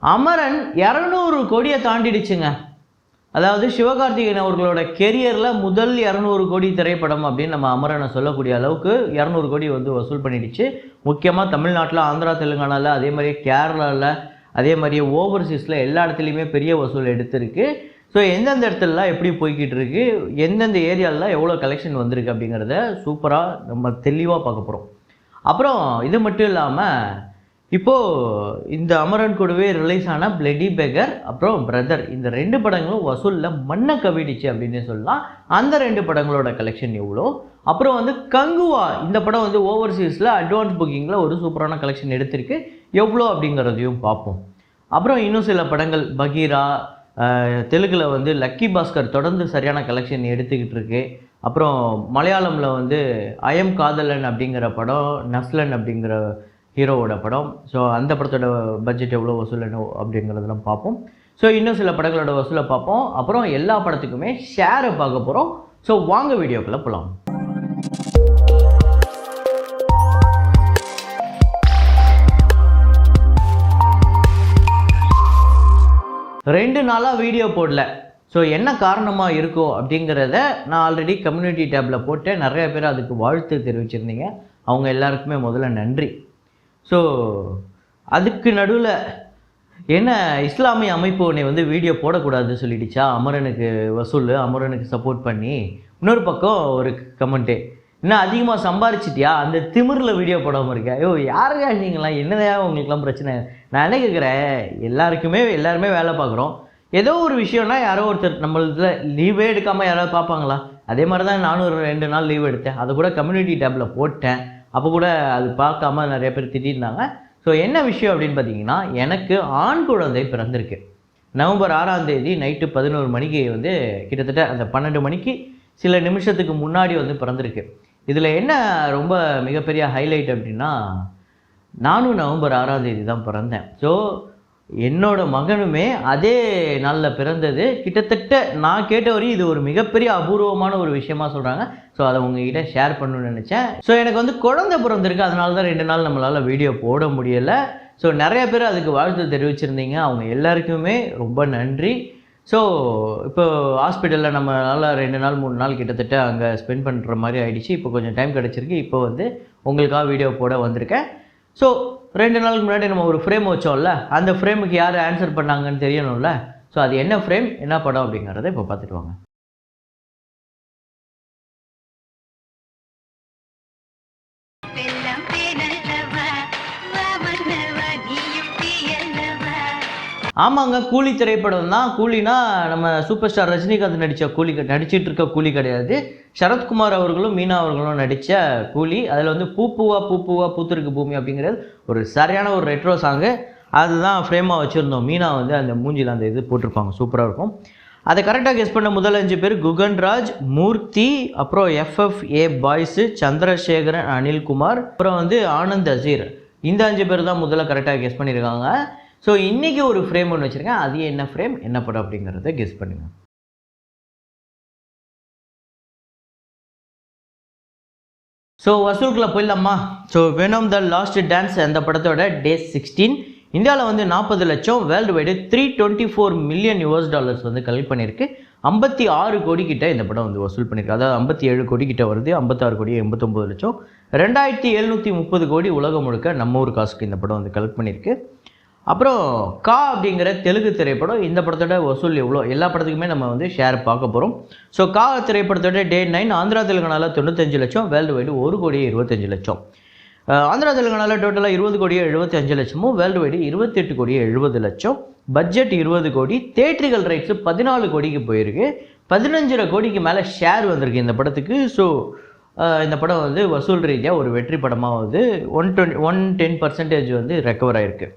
அமரன் 200 கோடியை தாண்டிடுச்சுங்க. அதாவது சிவகார்த்திகேயன் அவர்களோட கெரியரில் முதல் 200 கோடி திரைப்படம் அப்படின்னு நம்ம அமரனை சொல்லக்கூடிய அளவுக்கு 200 கோடி வந்து வசூல் பண்ணிடுச்சு. முக்கியமாக தமிழ்நாட்டில், ஆந்திரா, தெலுங்கானாவில், அதே மாதிரி கேரளாவில், அதே மாதிரி ஓவர்சீஸில் எல்லா இடத்துலையுமே பெரிய வசூல் எடுத்திருக்கு. ஸோ எந்தெந்த இடத்துலலாம் எப்படி போய்கிட்டு இருக்கு, எந்தெந்த ஏரியாலலாம் எவ்வளோ கலெக்ஷன் வந்திருக்கு அப்படிங்கிறத சூப்பராக நம்ம தெளிவாக பார்க்க போகிறோம். அப்புறம் இது மட்டும் இல்லாமல் இப்போது இந்த அமரன் கூடவே ரிலீஸ் ஆன பிளடி பெக்கர் அப்புறம் பிரதர், இந்த 2 படங்களும் வசூலில் மண்ணை கவிடிச்சு அப்படின்னு சொல்லலாம். அந்த 2 படங்களோட கலெக்ஷன் எவ்வளோ, அப்புறம் வந்து கங்குவா இந்த படம் வந்து ஓவர்சீஸில் அட்வான்ஸ் புக்கிங்கில் ஒரு சூப்பரான கலெக்ஷன் எடுத்திருக்கு, எவ்வளோ அப்படிங்கிறதையும் பார்ப்போம். அப்புறம் இன்னும் சில படங்கள், பகீரா, தெலுங்கில் வந்து லக்கி பாஸ்கர் தொடர்ந்து சரியான கலெக்ஷன் எடுத்துக்கிட்டு இருக்கு. அப்புறம் மலையாளமில் வந்து ஐஎம் காதலன் அப்படிங்கிற படம், நஸ்லன் அப்படிங்கிற ஹீரோவோட படம். ஸோ அந்த படத்தோட பட்ஜெட் எவ்வளோ வசூல் அப்படிங்கிறதெல்லாம் பார்ப்போம். ஸோ இன்னும் சில படங்களோட வசூலை பார்ப்போம். அப்புறம் எல்லா படத்துக்குமே ஷேரை பார்க்க போகிறோம். ஸோ வாங்க வீடியோக்குள்ளே போகலாம். 2 நாளாக வீடியோ போடல. ஸோ என்ன காரணமாக இருக்கும் அப்படிங்கிறத நான் ஆல்ரெடி கம்யூனிட்டி டேப்பில் போட்டேன். நிறைய பேர் அதுக்கு வாழ்த்து தெரிவிச்சிருந்தீங்க. அவங்க எல்லாருக்குமே முதல்ல நன்றி. ஸோ அதுக்கு நடுவில் என்ன இஸ்லாமிய அமைப்பு உன்னை வந்து வீடியோ போடக்கூடாதுன்னு சொல்லிடுச்சா, அமரனுக்கு வசூல், அமரனுக்கு சப்போர்ட் பண்ணி. இன்னொரு பக்கம் ஒரு கமெண்ட்டு, இன்னும் அதிகமாக சம்பாரிச்சிட்டியா, அந்த திமிரில் வீடியோ போடாமல் இருக்கா. ஐயோ யாருக்கா நீங்களாம், என்னதையா உங்களுக்குலாம் பிரச்சனை? நான் என்ன கேட்குறேன், எல்லாருமே வேலை பார்க்குறோம். ஏதோ ஒரு விஷயம்னா யாரோ ஒருத்தர் நம்மள லீவே எடுக்காமல் யாராவது பார்ப்பாங்களா? அதே மாதிரி தான் நானும் ஒரு 2 நாள் லீவ் எடுத்தேன். அதை கூட கம்யூனிட்டி டேப்பில் போட்டேன். அப்போ கூட அது பார்க்காம நிறைய பேர் திட்டிருந்தாங்க. ஸோ என்ன விஷயம் அப்படின்னு பார்த்தீங்கன்னா, எனக்கு ஆண் குழந்தை பிறந்திருக்கு. நவம்பர் 6ஆம் தேதி நைட்டு 11 மணிக்கு வந்து கிட்டத்தட்ட அந்த 12 மணிக்கு சில நிமிஷத்துக்கு முன்னாடி வந்து பிறந்திருக்கு. இதில் என்ன ரொம்ப மிகப்பெரிய ஹைலைட் அப்படின்னா, நானும் நவம்பர் 6ஆம் தேதி தான் பிறந்தேன். ஸோ என்னோட மகனுமே அதே நாளில் பிறந்தது. கிட்டத்தட்ட நான் கேட்ட வரையும் இது ஒரு மிகப்பெரிய அபூர்வமான ஒரு விஷயமா சொல்கிறாங்க. ஸோ அதை உங்ககிட்ட ஷேர் பண்ணணும்னு நினச்சேன். ஸோ எனக்கு வந்து குழந்தை பிறந்திருக்கு, அதனால தான் 2 நாள் நம்மளால் வீடியோ போட முடியலை. ஸோ நிறைய பேர் அதுக்கு வாழ்த்து தெரிவிச்சிருந்தீங்க. அவங்க எல்லாருக்குமே ரொம்ப நன்றி. ஸோ இப்போ ஹாஸ்பிட்டலில் நம்மளால் 2 நாள் 3 நாள் கிட்டத்தட்ட அங்கே ஸ்பெண்ட் பண்ணுற மாதிரி ஆகிடுச்சு. இப்போ கொஞ்சம் டைம் கிடச்சிருக்கு. இப்போ வந்து உங்களுக்காக வீடியோ போட வந்திருக்கேன். ஸோ 2 நாளுக்கு முன்னாடி நம்ம ஒரு ஃப்ரேம் வச்சோம்ல, அந்த ஃப்ரேமுக்கு யார் ஆன்சர் பண்ணாங்கன்னு தெரியணும்ல. ஸோ அது என்ன ஃப்ரேம், என்ன படம் அப்படிங்கிறத இப்போ பார்த்துட்டு வாங்க. ஆமாங்க, கூலி திரைப்படம் தான். கூலினா நம்ம சூப்பர் ஸ்டார் ரஜினிகாந்த் நடித்த கூலி, நடிச்சிட்டு இருக்க கூலி கிடையாது. சரத்குமார் அவர்களும் மீனா அவர்களும் நடித்த கூலி. அதில் வந்து பூப்பூவா பூத்திருக்கு பூமி அப்படிங்கிறது ஒரு சரியான ஒரு ரெட்ரோ சாங்கு. அதுதான் ஃப்ரேமாக வச்சுருந்தோம். மீனா வந்து அந்த மூஞ்சியில் அந்த இது போட்டிருப்பாங்க, சூப்பராக இருக்கும். அதை கரெக்டாக கெஸ் பண்ண முதல் 5 பேர் குகன்ராஜ், மூர்த்தி, அப்புறம் FFA பாய்ஸு, சந்திரசேகரன், அனில்குமார், அப்புறம் வந்து ஆனந்த் அசீர். இந்த 5 பேர் தான் முதல்ல கரெக்டாக கெஸ் பண்ணியிருக்காங்க. ஸோ இன்றைக்கி ஒரு ஃப்ரேம் ஒன்று வச்சுருக்கேன். அது என்ன ஃப்ரேம், என்ன படம் அப்படிங்கிறத கெஸ் பண்ணுங்கள். ஸோ வசூலுக்குள்ளே போயிடலாமா? So venom the last dance அந்த படத்தோட டே 16 இந்தியாவில் வந்து 40 லட்சம், வேர்ல்டு வைடு $324 மில்லியன் வந்து கலெக்ட் பண்ணியிருக்கு. 56 கோடி கிட்ட இந்த படம் வந்து வசூல் பண்ணியிருக்கு. அதாவது 57 கோடி கிட்ட வருது. 56 கோடி 89 லட்சம், 2730 கோடி உலகம் முழுக்க நம்ம ஊர் காசுக்கு இந்த படம் வந்து கலெக்ட் பண்ணியிருக்கு. அப்புறம் கா அப்படிங்கிற தெலுங்கு திரைப்படம், இந்த படத்தோட வசூல் எவ்வளோ, எல்லா படத்துக்குமே நம்ம வந்து ஷேர் பார்க்க போகிறோம். ஸோ கா திரைப்படத்தோட டே 9 ஆந்திரா தெலுங்கானாவில் 95 லட்சம், வேர்ல்டு வைடு 1 கோடி 25 லட்சம். ஆந்திரா தெலுங்கானாவில் டோட்டலாக 20 கோடி 75 லட்சமும், வேர்ல்டு வைடு 28 கோடி 70 லட்சம். பட்ஜெட் 20 கோடி, தேட்டரிக்கல் ரைட்ஸு 14 கோடிக்கு போயிருக்கு. 15 கோடிக்கு மேலே ஷேர் வந்திருக்கு இந்த படத்துக்கு. ஸோ இந்த படம் வந்து வசூல் ரீதியாக ஒரு வெற்றி படமாக வந்து 110% வந்து ரெக்கவர் ஆகிருக்கு.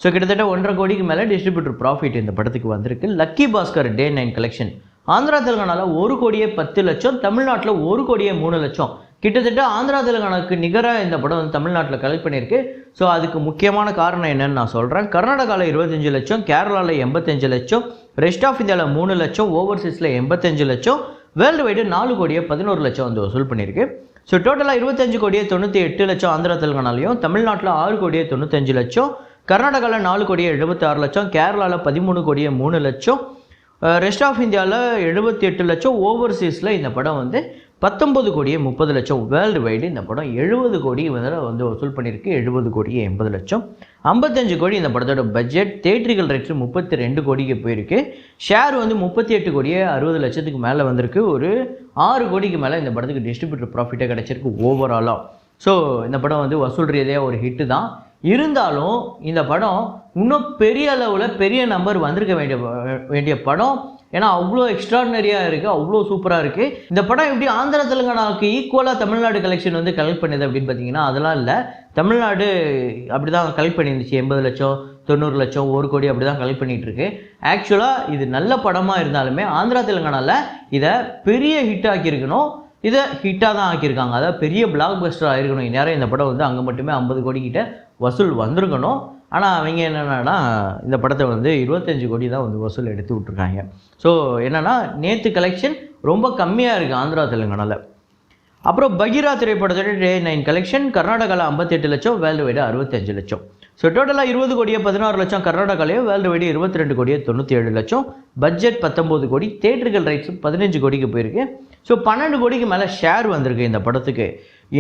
ஸோ கிட்டத்தட்ட 1.5 கோடிக்கு மேலே டிஸ்ட்ரிபியூட்டர் ப்ராஃபிட் இந்த படத்துக்கு வந்திருக்கு. லக்கி பாஸ்கர் டே 9 கலெக்ஷன் ஆந்திரா தெலுங்கானாவில் 1 கோடியே 10 லட்சம், தமிழ்நாட்டில் 1 கோடியே 3 லட்சம். கிட்டத்தட்ட ஆந்திரா தெலுங்கானாவுக்கு நிகராக இந்த படம் வந்து தமிழ்நாட்டில் கலெக்ட் பண்ணியிருக்கு. ஸோ அதுக்கு முக்கியமான காரணம் என்னன்னு நான் சொல்கிறேன். கர்நாடகாவில் 25 லட்சம், கேரளாவில் 85 லட்சம், ரெஸ்ட் ஆஃப் இந்தியாவில் 3 லட்சம், ஓவர்சீஸில் 85 லட்சம், வேர்ல்டு வைடு 4 கோடியே 11 லட்சம் வந்து வசூல் பண்ணியிருக்கு. ஸோ டோட்டலாக 25 கோடியே 98 லட்சம் ஆந்திரா தெலுங்கானாலையும், தமிழ்நாட்டில் 6 கோடியே 95 லட்சம், கர்நாடகாவில் 4 கோடியே 76 லட்சம், கேரளாவில் 13 கோடியே 3 லட்சம், ரெஸ்ட் ஆஃப் இந்தியாவில் 78 லட்சம், ஓவர்சீஸில் இந்த படம் வந்து 19 கோடியே 30 லட்சம். வேர்ல்டு வைடு இந்த படம் 70 கோடி வந்து வசூல் பண்ணியிருக்கு. 70 கோடியே 80 லட்சம். 55 கோடி இந்த படத்தோட பட்ஜெட். தேட்ரிக்கல் ரைட்ஸ் 32 கோடிக்கு போயிருக்கு. ஷேர் வந்து 38 கோடியே 60 லட்சத்துக்கு மேலே வந்திருக்கு. ஒரு 6 கோடிக்கு மேலே இந்த படத்துக்கு டிஸ்ட்ரிபியூட்டர் ப்ராஃபிட்டே கிடச்சிருக்கு ஓவராலாக. ஸோ இந்த படம் வந்து வசூல் ரீதியாக ஒரு ஹிட்டு தான். இருந்தாலும் இந்த படம் இன்னும் பெரிய அளவில் பெரிய நம்பர் வந்திருக்க வேண்டிய படம். ஏன்னா அவ்வளோ எக்ஸ்ட்ராடினரியாக இருக்குது, அவ்வளோ சூப்பராக இருக்குது. இந்த படம் எப்படி ஆந்திரா தெலுங்கானாவுக்கு ஈக்குவலாக தமிழ்நாடு கலெக்ஷன் வந்து கலெக்ட் பண்ணுது அப்படின்னு பார்த்தீங்கன்னா அதெல்லாம் இல்லை. தமிழ்நாடு அப்படி தான் கலெக்ட் பண்ணியிருந்துச்சு. 80 லட்சம் 90 லட்சம் 1 கோடி அப்படி தான் கலெக்ட் பண்ணிகிட்ருக்கு. ஆக்சுவலாக இது நல்ல படமாக இருந்தாலுமே ஆந்திரா தெலுங்கானாவில் இதை பெரிய ஹிட் ஆக்கியிருக்கணும். இதை ஹிட்டாக தான் ஆக்கியிருக்காங்க. அதாவது பெரிய பிளாக் பஸ்டர் ஆகிருக்கணும். இந்நேரம் இந்த படம் வந்து அங்கே மட்டுமே 50 கோடிக்கிட்ட வசூல் வந்திருக்கணும். ஆனால் அவங்க என்னென்னா இந்த படத்தை வந்து 25 கோடி தான் வந்து வசூல் எடுத்து விட்ருக்காங்க. ஸோ என்னென்னா நேற்று கலெக்ஷன் ரொம்ப கம்மியாக இருக்குது ஆந்திரா தெலுங்கானாவில். அப்புறம் பகீரா திரைப்படத்தோட Day 9 கலெக்ஷன் கர்நாடகாவில் 58 லட்சம், வேர்ல்டு வைடு 65 லட்சம். ஸோ டோட்டலாக 20 கோடியே 16 லட்சம் கர்நாடகாலையும், வேர்ல்டு வைடு 22 கோடியே 97 லட்சம். பட்ஜெட் 19 கோடி. தேட்டர்கள் ரைட்ஸ் 15 கோடிக்கு போயிருக்கு. ஸோ 12 கோடிக்கு மேலே ஷேர் வந்திருக்கு இந்த படத்துக்கு.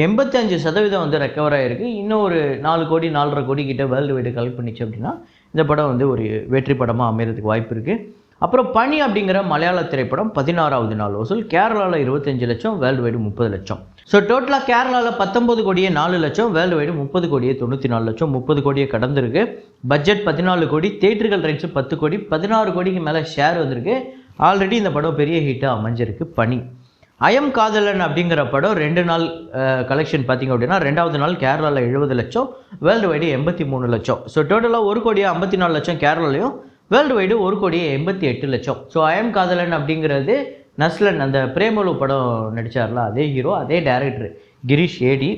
85% வந்து ரெக்கவர் ஆகிருக்கு. இன்னும் ஒரு 4 கோடி 4.5 கோடி கிட்ட வேர்ல்டு வைடு கலெக்ட் பண்ணிச்சு அப்படின்னா இந்த படம் வந்து ஒரு வெற்றி படமாக அமைகிறதுக்கு வாய்ப்பு இருக்குது. அப்புறம் பனி அப்படிங்கிற மலையாள திரைப்படம் 16வது நாள் வசூல். கேரளாவில் 25 லட்சம், வேர்ல்டு வைடு 30 லட்சம். ஸோ டோட்டலாக கேரளாவில் 19 கோடியே 4 லட்சம், வேர்ல்டு வைடு 30 கோடியே 94 லட்சம். 30 கோடியே கடந்திருக்கு. பட்ஜெட் 14 கோடி. தேட்டர்கள் ரைட்ஸ் 10 கோடி. 16 கோடிக்கு மேலே ஷேர் வந்திருக்கு. ஆல்ரெடி இந்த படம் பெரிய ஹிட்டாக அமைஞ்சிருக்கு பனி. ஐயம் காதலன் அப்படிங்கிற படம் 2 நாள் கலெக்ஷன் பார்த்திங்க அப்படின்னா 2வது நாள் கேரளாவில் 70 லட்சம், வேர்ல்டு வைடு 83 லட்சம். ஸோ டோட்டலாக 1 கோடியே 54 லட்சம் கேரளாலையும், வேர்ல்டு வைடு 1 கோடியே 88 லட்சம். ஸோ ஐயம் காதலன் அப்படிங்கிறது நஸ்லன் அந்த பிரேமலு படம் நடித்தார்ல அதே ஹீரோ அதே டைரக்டர் கிரீஷ் ஏடி.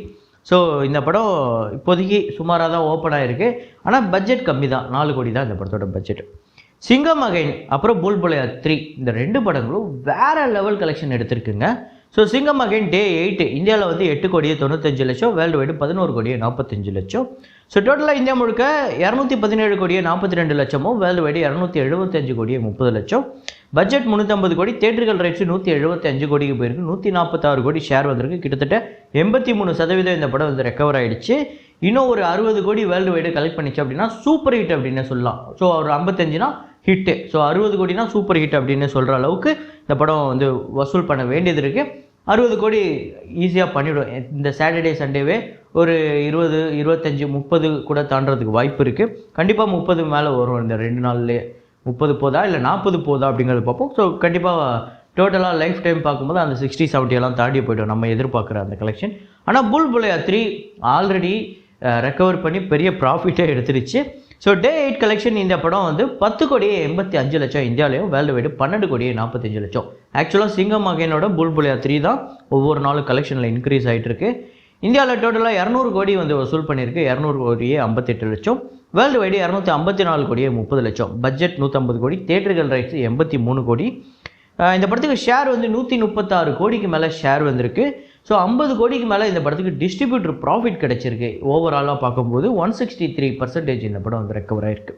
ஸோ இந்த படம் இப்போதைக்கு சுமாராக தான் ஓப்பன் ஆகிருக்கு. ஆனால் பட்ஜெட் கம்மி தான், 4 கோடி தான் இந்த படத்தோட பட்ஜெட். சிங்கம் அகைன் அப்புறம் பூல்புலையா 3 இந்த 2 படங்களும் வேறு லெவல் கலெக்ஷன் எடுத்திருக்குங்க. ஸோ சிங்கம் அகைன் Day 8 இந்தியாவில் வந்து 8 கோடியே 95 லட்சம், வேர்ல்டு வைடு 11 கோடியே 45 லட்சம். ஸோ டோட்டலாக இந்தியா முழுக்க 217 கோடியே 42 லட்சமும், வேர்ல்டு வைடு 275 கோடியே 30 லட்சம். பட்ஜெட் 350 கோடி. தேட்டர்கள் ரைட்ஸ் 175 கோடிக்கு போயிருக்கு. 146 கோடி ஷேர் வந்திருக்கு. கிட்டத்தட்ட 83% இந்த படம் வந்து ரெக்கவர் ஆகிடுச்சு. இன்னும் ஒரு 60 கோடி வேர்ல்டு வைடு கலெக்ட் பண்ணிச்சு அப்படின்னா சூப்பர் ஹிட் அப்படின்னு சொல்லலாம். ஸோ ஒரு 55னா ஹிட்டு. ஸோ 60 கோடினா சூப்பர் ஹிட் அப்படின்னு சொல்கிற அளவுக்கு இந்த படம் வந்து வசூல் பண்ண வேண்டியது இருக்குது. 60 கோடி ஈஸியாக பண்ணிவிடும். இந்த சாட்டர்டே சண்டேவே ஒரு 20, 25, 30 கூட தாண்டறதுக்கு வாய்ப்பு இருக்குது. கண்டிப்பாக 30 மேலே வரும் இந்த 2 நாள்லேயே. 30 போதா இல்லை 40 போதா அப்படிங்கிறது பார்ப்போம். ஸோ கண்டிப்பாக டோட்டலாக லைஃப் டைம் பார்க்கும்போது அந்த 60, 70 எல்லாம் தாண்டி போய்ட்டோம் நம்ம எதிர்பார்க்குற அந்த கலெக்ஷன். ஆனால் பூல்புலையா 3 ஆல்ரெடி ரெக்கவர் பண்ணி பெரிய ப்ராஃபிட்டே எடுத்துருச்சு. ஸோ Day 8 கலெக்ஷன் இந்த படம் வந்து 10 கோடியே 85 லட்சம் இந்தியாவிலையும், வேர்ல்டு வைடு 12 கோடியே 45 லட்சம். ஆக்சுவலாக சிங்கம் அகைனோட பூல்புலையா 3 தான் ஒவ்வொரு நாளும் கலெக்ஷனில் இன்க்ரீஸ் ஆகிட்டு இருக்கு. இந்தியாவில் டோட்டலாக 200 கோடி வந்து வசூல் பண்ணியிருக்கு. 200 கோடியே 58 லட்சம், வேர்ல்டு வைடு 254 கோடியே 30 லட்சம். பட்ஜெட் 150 கோடி. தேட்டர்கள் ரைட்ஸ் 83 கோடி. இந்த படத்துக்கு ஷேர் வந்து 136 கோடிக்கு மேலே ஷேர் வந்திருக்கு. ஸோ 50 கோடிக்கு மேலே இந்த படத்துக்கு டிஸ்ட்ரிபியூட்டர் ப்ராஃபிட் கிடச்சிருக்கு. ஓவராலாக பார்க்கும்போது 163% இந்த படம் வந்து ரெக்கவர் ஆகிருக்கு.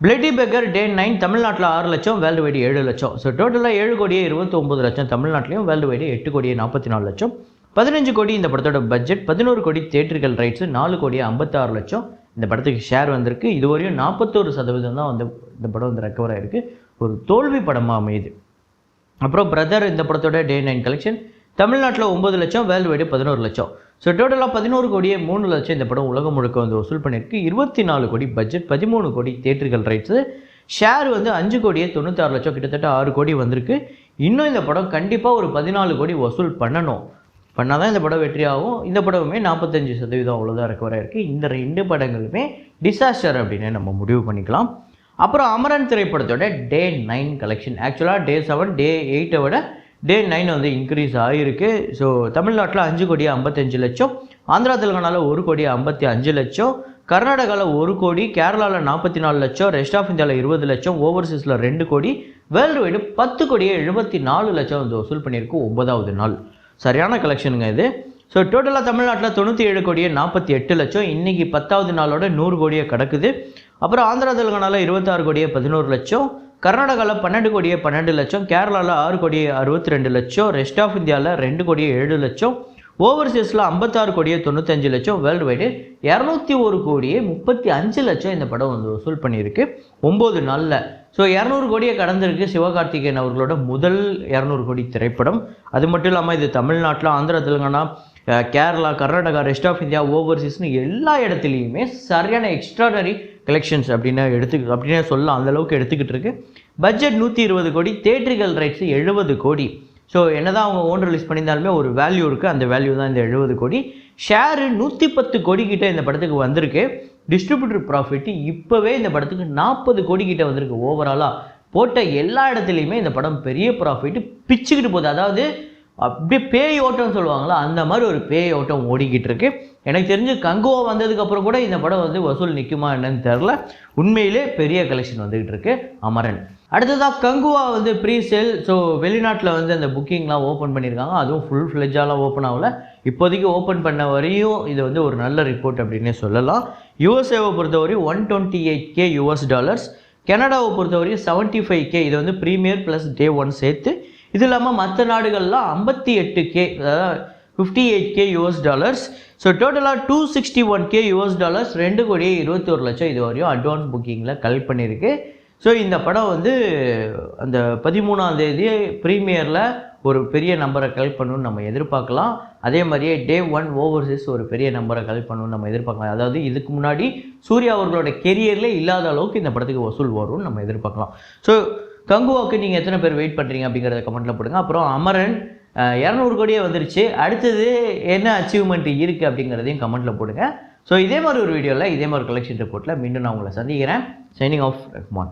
பிளட்டி பெக்கர் Day 9 தமிழ்நாட்டில் 6 லட்சம், வேர்ல்டு வைடு 7 லட்சம். ஸோ டோட்டலாக 7 கோடியே 29 லட்சம் தமிழ்நாட்டிலையும், வேர்ல்டு வைடு 8 கோடியே 44 லட்சம். 15 கோடி இந்த படத்தோட பட்ஜெட். 11 கோடி தேட்டர்கள் ரைட்ஸ் 4 கோடியே 56 லட்சம் இந்த படத்துக்கு ஷேர் வந்திருக்கு. இதுவரையும் 41% தான் வந்து இந்த படம் வந்து ரெக்கவர் ஆகிருக்கு. ஒரு தோல்வி படமாக அமையுது. அப்புறம் பிரதர் இந்த படத்தோட Day 9 கலெக்ஷன் தமிழ்நாட்டில் 9 லட்சம், வேர்ல்டு வைடு 11 லட்சம். ஸோ டோட்டலாக 11 கோடியே 3 லட்சம் இந்த படம் உலகம் முழுக்க வந்து வசூல் பண்ணியிருக்கு. 24 கோடி பட்ஜெட். 13 கோடி தேட்டர்கள் ரைட்ஸு. ஷேர் வந்து 5 கோடியே 96 லட்சம், கிட்டத்தட்ட 6 கோடி வந்திருக்கு. இன்னும் இந்த படம் கண்டிப்பாக ஒரு 14 கோடி வசூல் பண்ணணும். பண்ணால் தான் இந்த படம் வெற்றியாகும். இந்த படமுமே 45% அவ்வளோதான் ரெக்கவர் ஆகிருக்கு. இந்த 2 படங்களுமே டிசாஸ்டர் அப்படின்னு நம்ம முடிவு பண்ணிக்கலாம். அப்புறம் அமரன் திரைப்படத்தோட Day 9 கலெக்ஷன் ஆக்சுவலாக Day 7, Day 8 விட Day 9 வந்து இன்க்ரீஸ் ஆகிருக்கு. ஸோ தமிழ்நாட்டில் 5 கோடியே 55 லட்சம், ஆந்திரா தெலுங்கானாவில் 1 கோடியே 55 லட்சம், கர்நாடகாவில் 1 கோடி, கேரளாவில் 44 லட்சம், ரெஸ்ட் ஆஃப் இந்தியாவில் 20 லட்சம், ஓவர்சீஸில் 2 கோடி, வேர்ல்டு வைடு 10 கோடியே 74 லட்சம் வந்து வசூல் பண்ணியிருக்கு 9வது நாள். சரியான கலெக்ஷனுங்க இது. ஸோ டோட்டலாக தமிழ்நாட்டில் 97 கோடியே 48 லட்சம், இன்றைக்கி 10வது நாளோட 100 கோடியை கடக்குது. அப்புறம் ஆந்திரா தெலுங்கானாவில் 26 கோடியே 11 லட்சம், கர்நாடகாவில் 12 கோடியே 12 லட்சம், கேரளாவில் 6 கோடியே 62 லட்சம், ரெஸ்ட் ஆஃப் இந்தியாவில் 2 கோடியே 7 லட்சம், ஓவர்சீஸில் 56 கோடியே 95 லட்சம், வேர்ல்டு வைடு 201 கோடியே 35 லட்சம் இந்த படம் வந்து வசூல் பண்ணியிருக்கு 9 நாளில். ஸோ 200 கோடியை கடந்திருக்கு சிவகார்த்திகேயன் அவர்களோட முதல் 200 கோடி திரைப்படம். அது மட்டும் இல்லாமல் இது தமிழ்நாட்டில், Andhra Telangana, Kerala, Karnataka, rest of India, ஓவர்சீஸ்னு எல்லா இடத்துலையுமே சரியான எக்ஸ்ட்ராடனரி கலெக்ஷன்ஸ் அப்படின்னே சொல்லலாம், அந்தளவுக்கு எடுத்துக்கிட்டு இருக்கு. பட்ஜெட் 120 கோடி, தேட்ரிக்கல் ரைட்ஸ் 70 கோடி. ஸோ என்ன தான் அவங்க ஓன் ரிலீஸ் பண்ணியிருந்தாலுமே ஒரு வேல்யூ இருக்குது, அந்த வேல்யூ தான் இந்த 70 கோடி. ஷேரு 110 கோடி கிட்டே இந்த படத்துக்கு வந்திருக்கு. டிஸ்ட்ரிபியூட்டர் ப்ராஃபிட் இப்போவே இந்த படத்துக்கு 40 கோடி கிட்டே வந்திருக்கு. ஓவராலாக போட்ட எல்லா இடத்துலையுமே இந்த படம் பெரிய ப்ராஃபிட் பிச்சுக்கிட்டு போகுது. அதாவது அப்படியே பேய் ஓட்டம்னு சொல்லுவாங்களா, அந்த மாதிரி ஒரு பேய் ஓட்டம் ஓடிக்கிட்டு இருக்கு. எனக்கு தெரிஞ்சு கங்குவா வந்ததுக்கப்புறம் கூட இந்த படம் வந்து வசூல் நிற்குமா என்னன்னு தெரில. உண்மையிலே பெரிய கலெக்ஷன் வந்துக்கிட்டு இருக்கு அமரன். அடுத்ததாக கங்குவா வந்து ப்ரீ சேல். ஸோ வெளிநாட்டில் வந்து அந்த புக்கிங்லாம் ஓப்பன் பண்ணியிருக்காங்க, அதுவும் ஃபுல் ஃப்ளெஜ்ஜாலாம் ஓப்பன் ஆகல. இப்போதைக்கு ஓப்பன் பண்ண வரையும் இது வந்து ஒரு நல்ல ரிப்போர்ட் அப்படின்னே சொல்லலாம். யூஎஸ்ஏவை பொறுத்தவரையும் $128K, கனடாவை பொறுத்தவரையும் 75K. இது வந்து ப்ரீமியர் ப்ளஸ் Day 1 சேர்த்து. இது இல்லாமல் மற்ற நாடுகள்லாம் 58K, அதாவது $58K. ஸோ டோட்டலாக $261K, 2 கோடியே 21 லட்சம் இது வரையும் அட்வான்ஸ் புக்கிங்கில் கலெக்ட் பண்ணியிருக்கு. ஸோ இந்த படம் வந்து அந்த 13ஆம் தேதி ப்ரீமியரில் ஒரு பெரிய நம்பரை கலெக்ட் பண்ணணும்னு நம்ம எதிர்பார்க்கலாம். அதே மாதிரியே Day 1 ஓவர்சீஸ் ஒரு பெரிய நம்பரை கலெக்ட் பண்ணணும்னு நம்ம எதிர்பார்க்கலாம். அதாவது இதுக்கு முன்னாடி சூர்யா அவர்களோட கெரியரில் இல்லாத அளவுக்கு இந்த படத்துக்கு வசூல் வரும்னு நம்ம எதிர்பார்க்கலாம். ஸோ கங்குவாவுக்கு நீங்கள் எத்தனை பேர் வெயிட் பண்ணுறீங்க அப்படிங்கிறத கமெண்ட்டில் போடுங்க. அப்புறம் அமரன் 200 கோடியே வந்துருச்சு, அடுத்தது என்ன அச்சீவ்மெண்ட் இருக்குது அப்படிங்கிறதையும் கமெண்ட்டில் போடுங்க. ஸோ இதே மாதிரி ஒரு வீடியோவில் இதே மாதிரி கலெக்ஷன் ரிப்போர்ட்டில் மீண்டும் நான் உங்களை சந்திக்கிறேன். Signing off Rahman.